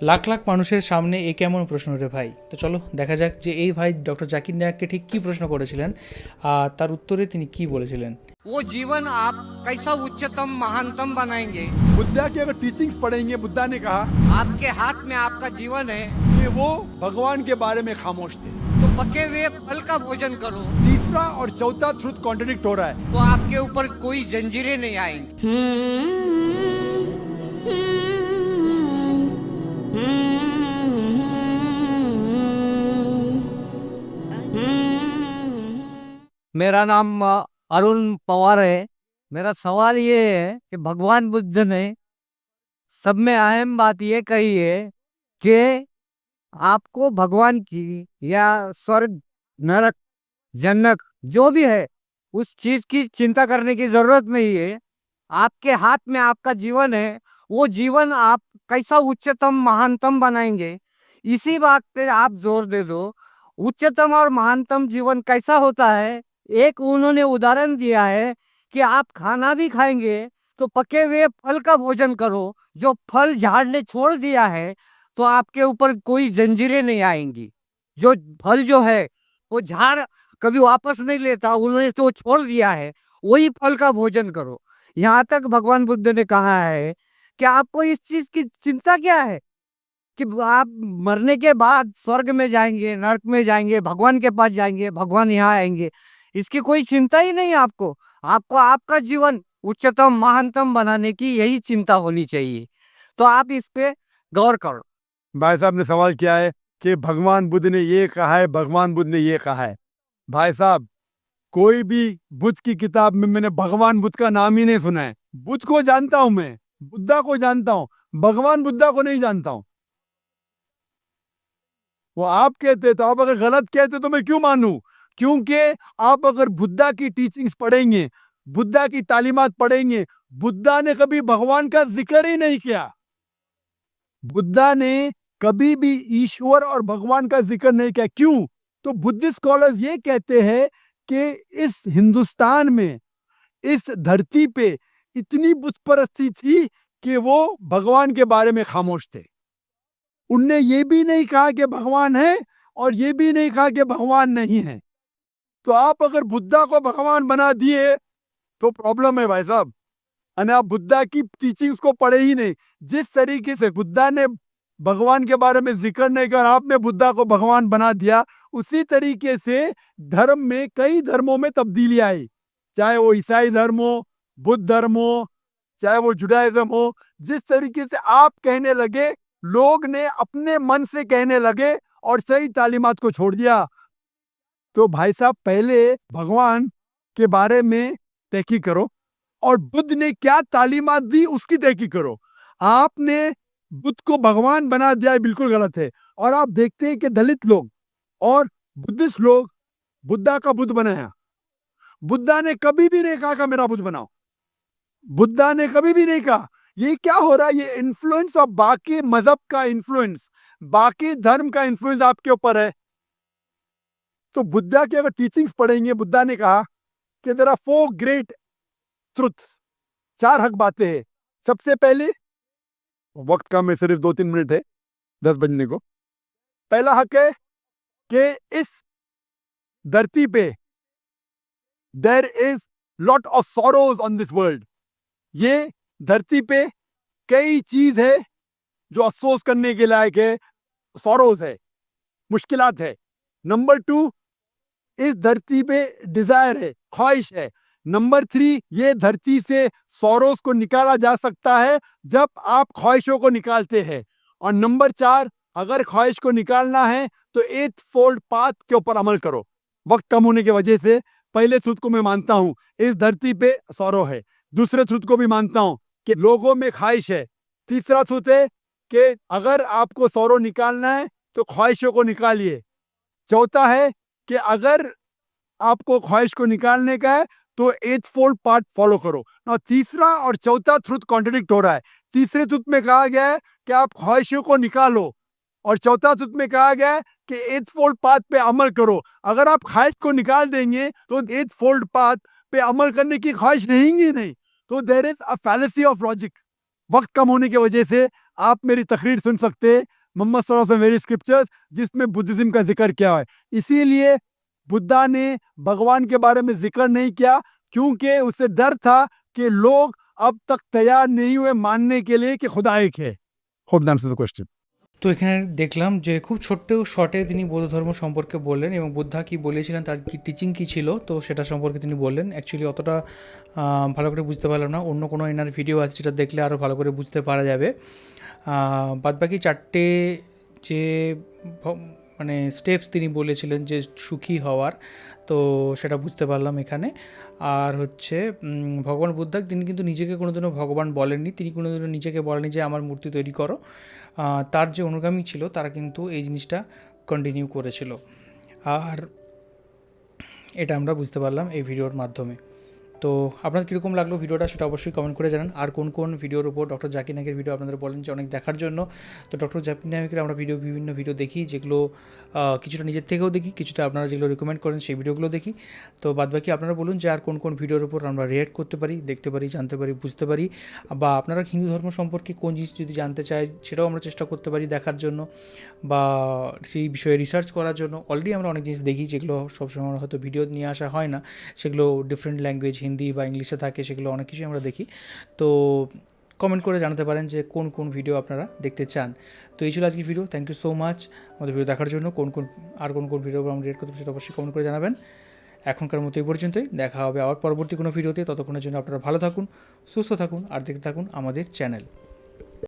লাখ লাখ মানুষের সামনে এ কেমন প্রশ্ন রে ভাই। তো চলো দেখা যাক যে এই ভাই ডক্টর জাকির নায়ককে ঠিক কী প্রশ্ন করেছিলেন আর তার উত্তরে তিনি কি বলেছিলেন। वो जीवन आप कैसा उच्चतम महानतम बनाएंगे। बुद्धा की अगर टीचिंग्स पढ़ेंगे, बुद्धा ने कहा आपके हाथ में आपका जीवन है, कि वो भगवान के बारे में खामोश थे। तो पके हुए फल का भोजन करो, तीसरा और चौथा ट्रुथ कॉन्ट्रडिक्ट हो रहा है। तो आपके ऊपर कोई जंजीरें नहीं आएंगी। मेरा नाम अरुण पवार है। मेरा सवाल ये है कि भगवान बुद्ध ने सब में अहम बात ये कही है कि आपको भगवान की या स्वर्ग, नरक, जन्नत जो भी है उस चीज की चिंता करने की जरूरत नहीं है। आपके हाथ में आपका जीवन है, वो जीवन आप कैसा उच्चतम महानतम बनाएंगे, इसी बात पे आप जोर दे दो। उच्चतम और महानतम जीवन कैसा होता है, एक उन्होंने उदाहरण दिया है कि आप खाना भी खाएंगे तो पके हुए फल का भोजन करो। जो फल झाड़ ने छोड़ दिया है तो आपके ऊपर कोई जंजीरें नहीं आएंगी। जो फल जो है वो झाड़ कभी वापस नहीं लेता, उन्होंने तो छोड़ दिया है, वही फल का भोजन करो। यहाँ तक भगवान बुद्ध ने कहा है कि आपको इस चीज की चिंता क्या है कि आप मरने के बाद स्वर्ग में जाएंगे, नरक में जाएंगे, भगवान के पास जाएंगे, भगवान यहाँ आएंगे, इसकी कोई चिंता ही नहीं आपको। आपको आपका जीवन उच्चतम महानतम बनाने की यही चिंता होनी चाहिए। तो आप इस पे गौर करो। भाई साहब ने सवाल किया है कि भगवान बुद्ध ने ये कहा है, भगवान बुद्ध ने ये कहा है। भाई साहब, कोई भी बुद्ध की किताब में मैंने भगवान बुद्ध का नाम ही नहीं सुना है। बुद्ध को जानता हूं, मैं बुद्धा को जानता हूं, भगवान बुद्धा को नहीं जानता हूं। वो आप कहते तो, आप अगर गलत कहते तो मैं क्यों मानूं? क्योंकि आप अगर बुद्धा की टीचिंग्स पढ़ेंगे, बुद्धा की तालीमात पढ़ेंगे, बुद्धा ने कभी भगवान का जिक्र ही नहीं किया। बुद्धा ने कभी भी ईश्वर और भगवान का जिक्र नहीं किया। क्यों? तो बुद्धिस्ट स्कॉलर्स ये कहते हैं कि इस हिंदुस्तान में, इस धरती पे इतनी बुत परस्ती थी कि वो भगवान के बारे में खामोश थे। उनने ये भी नहीं कहा कि भगवान है और ये भी नहीं कहा कि भगवान नहीं है। तो आप अगर बुद्धा को भगवान बना दिए तो प्रॉब्लम है भाई साहब। और आप बुद्धा की टीचिंग्स को पढ़े ही नहीं। जिस तरीके से बुद्धा ने भगवान के बारे में जिक्र नहीं कर, आपने बुद्धा को भगवान बना दिया, उसी तरीके से धर्म में, कई धर्मों में तब्दीली आई। चाहे वो ईसाई धर्म हो, बुद्ध धर्म हो, चाहे वो जुडाइज्म हो। जिस तरीके से आप कहने लगे, लोग ने अपने मन से कहने लगे और सही तालीमात को छोड़ दिया। तो भाई साहब, पहले भगवान के बारे में तहकीक करो और बुद्ध ने क्या तालीमात दी उसकी तहकीक करो। आपने बुद्ध को भगवान बना दिया, बिल्कुल गलत है। और आप देखते हैं कि दलित लोग और बुद्धिस्ट लोग बुद्धा का बुद्ध बनाया। बुद्धा ने कभी भी नहीं कहा कि मेरा बुद्ध बनाओ। बुद्धा ने कभी भी नहीं कहा। ये क्या हो रहा है? ये इन्फ्लुएंस ऑफ बाकी मजहब का इन्फ्लुएंस, बाकी धर्म का इन्फ्लुएंस आपके ऊपर है। तो बुद्धा की अगर टीचिंग्स पढ़ेंगे, बुद्धा ने कहा कि देयर आर 4 ग्रेट ट्रुथ्स, 4 हक बातें हैं। सबसे पहले, वक्त कम है, सिर्फ 2-3 मिनट है 10 बजने को। पहला हक है कि इस धरती पे there is lot of sorrows on this world. ये धरती पे कई चीज है जो अफसोस करने के लायक है, सॉरोज है, मुश्किलात है। नंबर 2, इस धरती पे डिजायर है, ख्वाहिश है। नंबर 3, ये धरती से सौरोस को निकाला जा सकता है जब आप ख्वाहिशों को निकालते हैं। और नंबर 4, अगर ख्वाहिश को निकालना है तो 8 फोल्ड पाथ के ऊपर अमल करो। वक्त कम होने की वजह से पहले ट्रुथ को मैं मानता हूं, इस धरती पे सौरो है। दूसरे ट्रुथ को भी मानता हूं कि लोगों में ख्वाहिश है। तीसरा ट्रुथ है कि अगर आपको सौरो निकालना है तो ख्वाहिशों को निकालिए। चौथा है कि अगर आपको ख्वाहिश को निकालने का है तो 8 फोल्ड पार्ट फॉलो करो। और तीसरा और चौथा ट्रुथ कॉन्ट्रडिक्ट हो रहा है। तीसरे ट्रुथ में कहा गया है कि आप ख्वाहिशों को निकालो और चौथा ट्रुथ में कहा गया है कि 8 फोल्ड पाथ पे अमल करो। अगर आप ख्वाहिश को निकाल देंगे तो 8 फोल्ड पाथ पे अमल करने की ख्वाहिश रहेंगी नहीं। तो there is a fallacy of logic. वक्त कम होने की वजह से आप मेरी तकरीर सुन सकते हैं मोहम्मद सल्लल्लाहु अलैहि वसल्लम वेरी स्क्रिप्चर्स जिसमें बुद्धिज्म का जिक्र किया है। इसीलिए बुद्धा ने भगवान के बारे में जिक्र नहीं किया क्योंकि उसे डर था कि लोग अब तक तैयार नहीं हुए मानने के लिए कि खुदा एक है। Hope that answers the question. তো এখানে দেখলাম যে খুব ছোট্ট শর্টে তিনি বৌদ্ধ ধর্ম সম্পর্কে বললেন এবং বুদ্ধা কি বলেছিলেন, তার কি টিচিং কী ছিল, তো সেটা সম্পর্কে তিনি বললেন। অ্যাকচুয়ালি অতটা ভালো করে বুঝতে পারলাম না, অন্য কোনো এনার ভিডিও আছে যেটা দেখলে আরও ভালো করে বুঝতে পারা যাবে। বাদবাকি চারটে যে মানে স্টেপস তিনি বলেছিলেন যে সুখী হওয়ার, তো সেটা বুঝতে পারলাম এখানে। আর হচ্ছে ভগবান বুদ্ধা তিনি কিন্তু নিজেকে কোনোদিনও ভগবান বলেননি, তিনি কোনোদিনও নিজেকে বলেননি যে আমার মূর্তি তৈরি করো। তার যে অনুগামী ছিল তারা কিন্তু এই জিনিসটা কন্টিনিউ করেছিল, আর এটা আমরা বুঝতে পারলাম এই ভিডিওর মাধ্যমে। তো আপনার কীরকম লাগলো ভিডিওটা সেটা অবশ্যই কমেন্ট করে জানান। আর কোন কোন ভিডিওর উপর ডক্টর জাকির নায়েকের ভিডিও আপনাদের বলেন যে অনেক দেখার জন্য, তো ডক্টর জাকির নায়েকের আমরা বিভিন্ন ভিডিও দেখি, যেগুলো কিছুটা নিজের থেকেও দেখি, কিছুটা আপনারা যেগুলো রিকমেন্ড করেন সেই ভিডিওগুলো দেখি। তো বাদবাকি আপনারা বলুন যে আর কোন কোন ভিডিওর উপর আমরা রিয়েক্ট করতে পারি, দেখতে পারি, জানতে পারি, বুঝতে পারি, বা আপনারা হিন্দু ধর্ম সম্পর্কে কোন জিনিস যদি জানতে চাই সেটাও আমরা চেষ্টা করতে পারি দেখার জন্য, বা সেই বিষয়ে রিসার্চ করার জন্য। অলরেডি আমরা অনেক জিনিস দেখি যেগুলো সবসময় হয়তো ভিডিও নিয়ে আসা হয় না, সেগুলো ডিফারেন্ট ল্যাঙ্গুয়েজ হিন্দি বা ইংলিশে থাকে, সেগুলো অনেক কিছুই আমরা দেখি। তো কমেন্ট করে জানাতে পারেন যে কোন কোন ভিডিও আপনারা দেখতে চান। তো এই ছিল আজকের video. Thank you so much আমাদের ভিডিও দেখার জন্য। কোন ভিডিও আমরা রিয়েক্ট করতে সেটা অবশ্যই কমেন্ট করে জানাবেন। এখনকার মতো এই পর্যন্তই, দেখা হবে আবার পরবর্তী কোনো ভিডিওতে। ততক্ষণের জন্য আপনারা ভালো থাকুন, সুস্থ থাকুন, আর দেখতে থাকুন আমাদের চ্যানেল।